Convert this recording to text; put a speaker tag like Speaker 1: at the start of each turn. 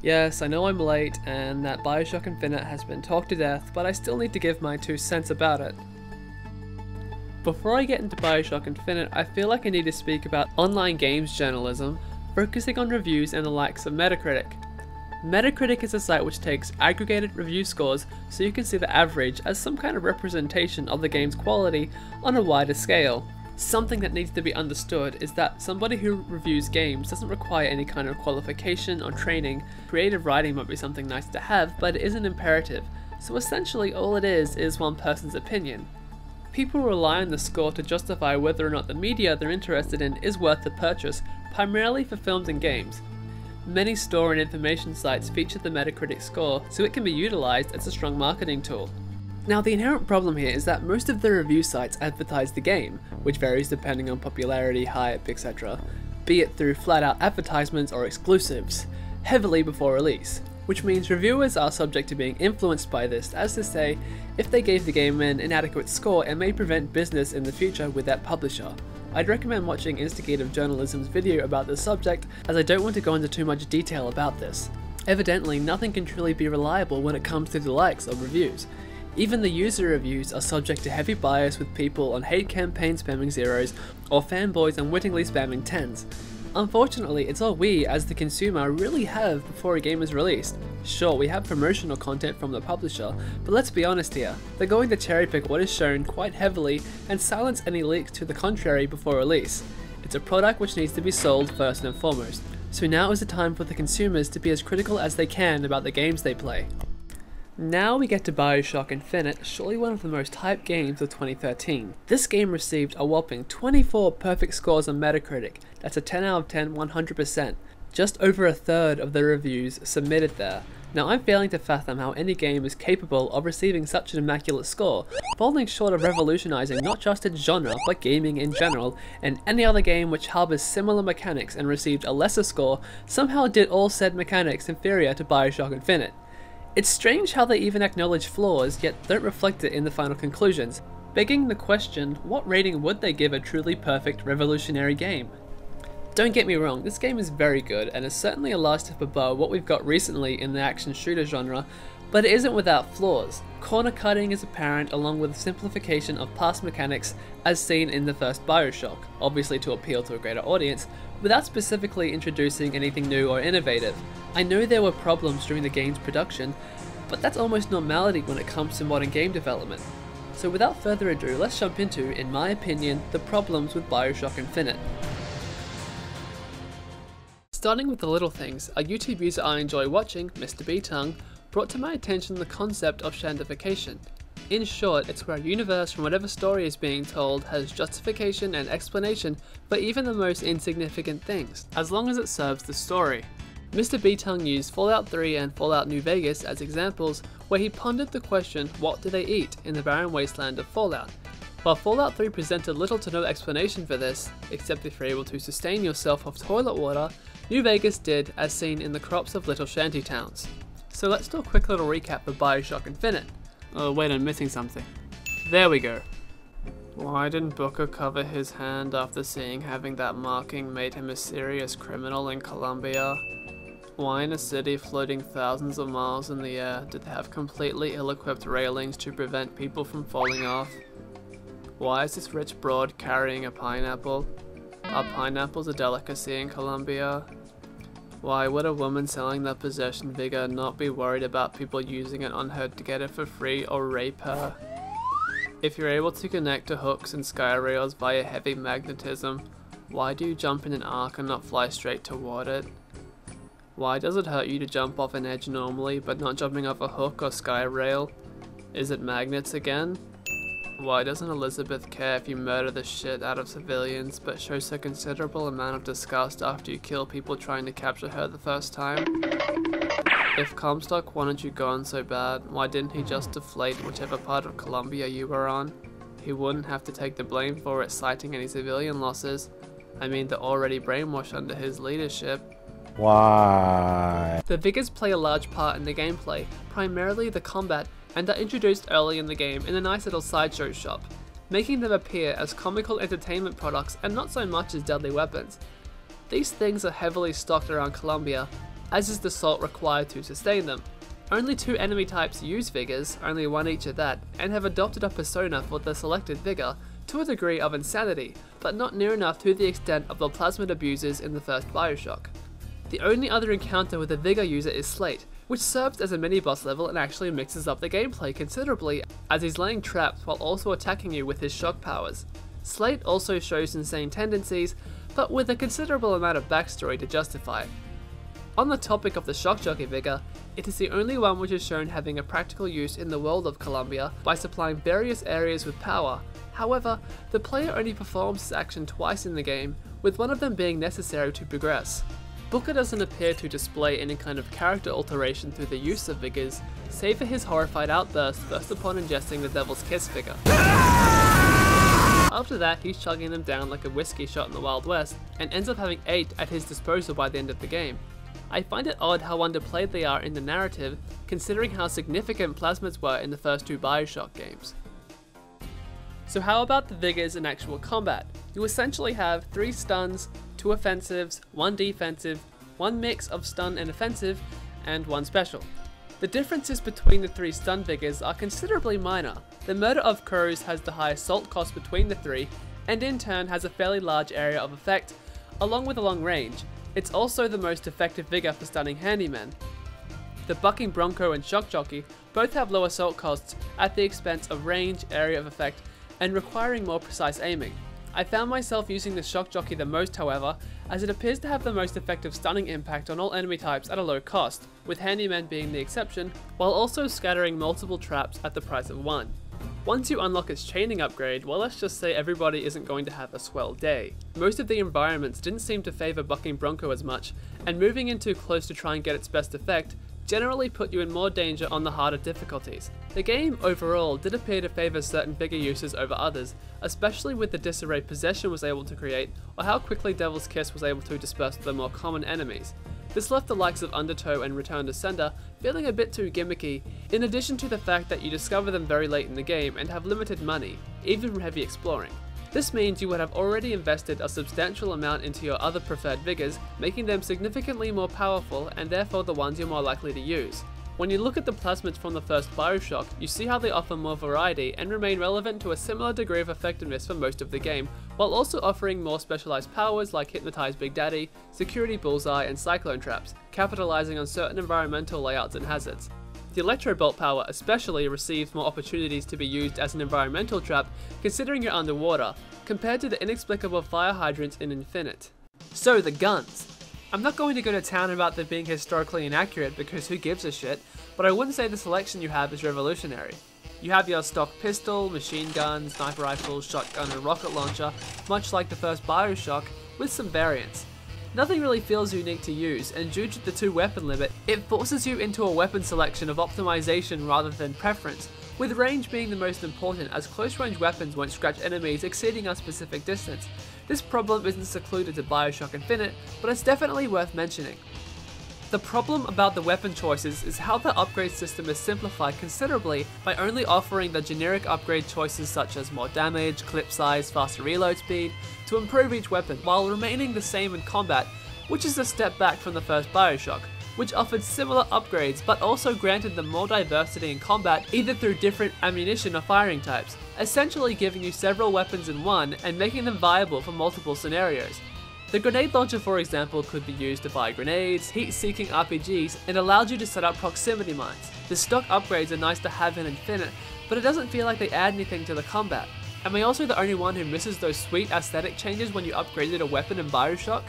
Speaker 1: Yes, I know I'm late and that Bioshock Infinite has been talked to death, but I still need to give my 2 cents about it. Before I get into Bioshock Infinite, I feel like I need to speak about online games journalism, focusing on reviews and the likes of Metacritic. Metacritic is a site which takes aggregated review scores so you can see the average as some kind of representation of the game's quality on a wider scale. Something that needs to be understood is that somebody who reviews games doesn't require any kind of qualification or training. Creative writing might be something nice to have, but it isn't imperative, so essentially all it is one person's opinion. People rely on the score to justify whether or not the media they're interested in is worth the purchase, primarily for films and games. Many store and information sites feature the Metacritic score, so it can be utilised as a strong marketing tool. Now, the inherent problem here is that most of the review sites advertise the game, which varies depending on popularity, hype, etc., be it through flat out advertisements or exclusives, heavily before release, which means reviewers are subject to being influenced by this, as to say, if they gave the game an inadequate score, it may prevent business in the future with that publisher. I'd recommend watching Instigative Journalism's video about this subject, as I don't want to go into too much detail about this. Evidently, nothing can truly be reliable when it comes to the likes of reviews. Even the user reviews are subject to heavy bias, with people on hate campaigns spamming zeros, or fanboys unwittingly spamming 10s. Unfortunately, it's all we, as the consumer, really have before a game is released. Sure, we have promotional content from the publisher, but let's be honest here, they're going to cherry pick what is shown quite heavily and silence any leaks to the contrary before release. It's a product which needs to be sold first and foremost, so now is the time for the consumers to be as critical as they can about the games they play. Now we get to Bioshock Infinite, surely one of the most hyped games of 2013. This game received a whopping 24 perfect scores on Metacritic, that's a 10 out of 10 100%, just over a third of the reviews submitted there. Now I'm failing to fathom how any game is capable of receiving such an immaculate score, falling short of revolutionizing not just its genre but gaming in general, and any other game which harbors similar mechanics and received a lesser score somehow did all said mechanics inferior to Bioshock Infinite. It's strange how they even acknowledge flaws, yet don't reflect it in the final conclusions, begging the question, what rating would they give a truly perfect, revolutionary game? Don't get me wrong, this game is very good, and is certainly a large step above what we've got recently in the action shooter genre, but it isn't without flaws. Corner cutting is apparent, along with simplification of past mechanics as seen in the first Bioshock, obviously to appeal to a greater audience, without specifically introducing anything new or innovative. I know there were problems during the game's production, but that's almost normality when it comes to modern game development. So without further ado, let's jump into, in my opinion, the problems with Bioshock Infinite. Starting with the little things, a YouTube user I enjoy watching, Mr. B-Tongue, brought to my attention the concept of shandification. In short, it's where a universe from whatever story is being told has justification and explanation for even the most insignificant things, as long as it serves the story. Mr. B-Tongue used Fallout 3 and Fallout New Vegas as examples, where he pondered the question, what do they eat in the barren wasteland of Fallout? While Fallout 3 presented little to no explanation for this, except if you're able to sustain yourself off toilet water, New Vegas did, as seen in the crops of little shanty towns. So let's do a quick little recap of Bioshock Infinite. Oh wait, I'm missing something. There we go. Why didn't Booker cover his hand after seeing having that marking made him a serious criminal in Colombia? Why in a city floating thousands of miles in the air did they have completely ill-equipped railings to prevent people from falling off? Why is this rich broad carrying a pineapple? Are pineapples a delicacy in Colombia? Why would a woman selling their possession Vigor not be worried about people using it on her to get it for free or rape her? If you're able to connect to hooks and sky rails via heavy magnetism, why do you jump in an arc and not fly straight toward it? Why does it hurt you to jump off an edge normally but not jumping off a hook or sky rail? Is it magnets again? Why doesn't Elizabeth care if you murder the shit out of civilians, but shows a considerable amount of disgust after you kill people trying to capture her the first time? If Comstock wanted you gone so bad, why didn't he just deflate whichever part of Colombia you were on? He wouldn't have to take the blame for it, citing any civilian losses. I mean, they're already brainwashed under his leadership.
Speaker 2: Why?
Speaker 1: The Vigors play a large part in the gameplay, primarily the combat, and are introduced early in the game in a nice little sideshow shop, making them appear as comical entertainment products and not so much as deadly weapons. These things are heavily stocked around Colombia, as is the salt required to sustain them. Only 2 enemy types use Vigors, only 1 each at that, and have adopted a persona for the selected Vigor to a degree of insanity, but not near enough to the extent of the plasmid abusers in the first Bioshock. The only other encounter with a Vigor user is Slate, which serves as a mini-boss level and actually mixes up the gameplay considerably as he's laying traps while also attacking you with his shock powers. Slate also shows insane tendencies, but with a considerable amount of backstory to justify it. On the topic of the Shock Jockey Vigor, it is the only one which is shown having a practical use in the world of Columbia by supplying various areas with power. However, the player only performs this action twice in the game, with one of them being necessary to progress. Booker doesn't appear to display any kind of character alteration through the use of Vigors, save for his horrified outburst first upon ingesting the Devil's Kiss figure. After that, he's chugging them down like a whiskey shot in the Wild West, and ends up having 8 at his disposal by the end of the game. I find it odd how underplayed they are in the narrative, considering how significant plasmids were in the first 2 Bioshock games. So how about the Vigors in actual combat? You essentially have 3 stuns, 2 offensives, 1 defensive, 1 mix of stun and offensive, and 1 special. The differences between the 3 stun Vigors are considerably minor. The Murder of Crows has the highest salt cost between the 3, and in turn has a fairly large area of effect, along with a long range. It's also the most effective Vigor for stunning handymen. The Bucking Bronco and Shock Jockey both have lower salt costs at the expense of range, area of effect, and requiring more precise aiming. I found myself using the Shock Jockey the most, however, as it appears to have the most effective stunning impact on all enemy types at a low cost, with handymen being the exception, while also scattering multiple traps at the price of 1. Once you unlock its chaining upgrade, well, let's just say everybody isn't going to have a swell day. Most of the environments didn't seem to favour Bucking Bronco as much, and moving in too close to try and get its best effect generally put you in more danger on the harder difficulties. The game overall did appear to favour certain Vigor uses over others, especially with the disarray Possession was able to create, or how quickly Devil's Kiss was able to disperse the more common enemies. This left the likes of Undertow and Return to Sender feeling a bit too gimmicky, in addition to the fact that you discover them very late in the game and have limited money, even from heavy exploring. This means you would have already invested a substantial amount into your other preferred Vigors, making them significantly more powerful and therefore the ones you're more likely to use. When you look at the plasmids from the first Bioshock, you see how they offer more variety and remain relevant to a similar degree of effectiveness for most of the game, while also offering more specialized powers like Hypnotize Big Daddy, Security Bullseye, and Cyclone Traps, capitalizing on certain environmental layouts and hazards. The Electro Bolt power especially receives more opportunities to be used as an environmental trap considering you're underwater, compared to the inexplicable fire hydrants in Infinite. So the guns. I'm not going to go to town about them being historically inaccurate because who gives a shit, but I wouldn't say the selection you have is revolutionary. You have your stock pistol, machine gun, sniper rifle, shotgun and rocket launcher, much like the first Bioshock, with some variants. Nothing really feels unique to use, and due to the 2 weapon limit, it forces you into a weapon selection of optimization rather than preference, with range being the most important as close range weapons won't scratch enemies exceeding a specific distance. This problem isn't secluded to Bioshock Infinite, but it's definitely worth mentioning. The problem about the weapon choices is how the upgrade system is simplified considerably by only offering the generic upgrade choices such as more damage, clip size, faster reload speed, to improve each weapon while remaining the same in combat, which is a step back from the first Bioshock, which offered similar upgrades but also granted them more diversity in combat either through different ammunition or firing types, essentially giving you several weapons in one and making them viable for multiple scenarios. The grenade launcher, for example, could be used to fire grenades, heat-seeking RPGs, and allowed you to set up proximity mines. The stock upgrades are nice to have in Infinite, but it doesn't feel like they add anything to the combat. Am I also the only one who misses those sweet aesthetic changes when you upgraded a weapon in Bioshock?